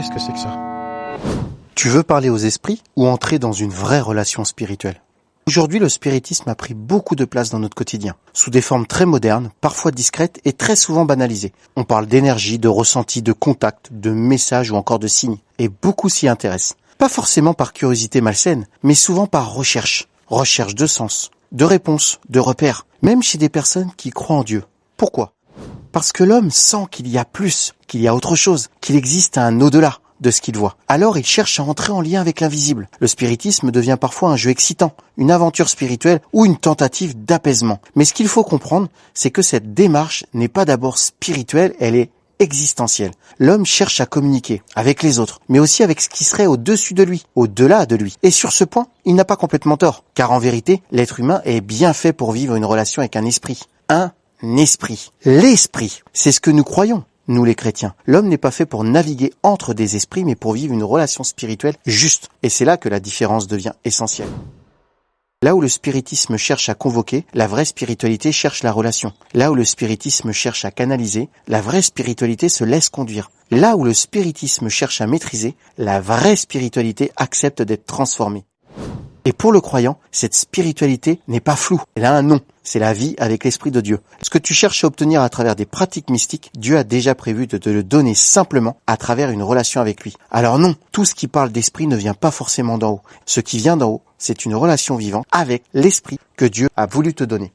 Qu'est-ce que c'est que ça? Tu veux parler aux esprits ou entrer dans une vraie relation spirituelle? Aujourd'hui, le spiritisme a pris beaucoup de place dans notre quotidien, sous des formes très modernes, parfois discrètes et très souvent banalisées. On parle d'énergie, de ressenti, de contact, de messages ou encore de signes. Et beaucoup s'y intéressent. Pas forcément par curiosité malsaine, mais souvent par recherche. Recherche de sens, de réponses, de repères. Même chez des personnes qui croient en Dieu. Pourquoi? Parce que l'homme sent qu'il y a plus, qu'il y a autre chose, qu'il existe un au-delà de ce qu'il voit. Alors il cherche à entrer en lien avec l'invisible. Le spiritisme devient parfois un jeu excitant, une aventure spirituelle ou une tentative d'apaisement. Mais ce qu'il faut comprendre, c'est que cette démarche n'est pas d'abord spirituelle, elle est existentielle. L'homme cherche à communiquer avec les autres, mais aussi avec ce qui serait au-dessus de lui, au-delà de lui. Et sur ce point, il n'a pas complètement tort, car en vérité, l'être humain est bien fait pour vivre une relation avec un esprit. Un esprit. L'esprit, c'est ce que nous croyons. Nous les chrétiens, l'homme n'est pas fait pour naviguer entre des esprits, mais pour vivre une relation spirituelle juste. Et c'est là que la différence devient essentielle. Là où le spiritisme cherche à convoquer, la vraie spiritualité cherche la relation. Là où le spiritisme cherche à canaliser, la vraie spiritualité se laisse conduire. Là où le spiritisme cherche à maîtriser, la vraie spiritualité accepte d'être transformée. Et pour le croyant, cette spiritualité n'est pas floue, elle a un nom, c'est la vie avec l'Esprit de Dieu. Ce que tu cherches à obtenir à travers des pratiques mystiques, Dieu a déjà prévu de te le donner simplement à travers une relation avec lui. Alors non, tout ce qui parle d'esprit ne vient pas forcément d'en haut. Ce qui vient d'en haut, c'est une relation vivante avec l'Esprit que Dieu a voulu te donner.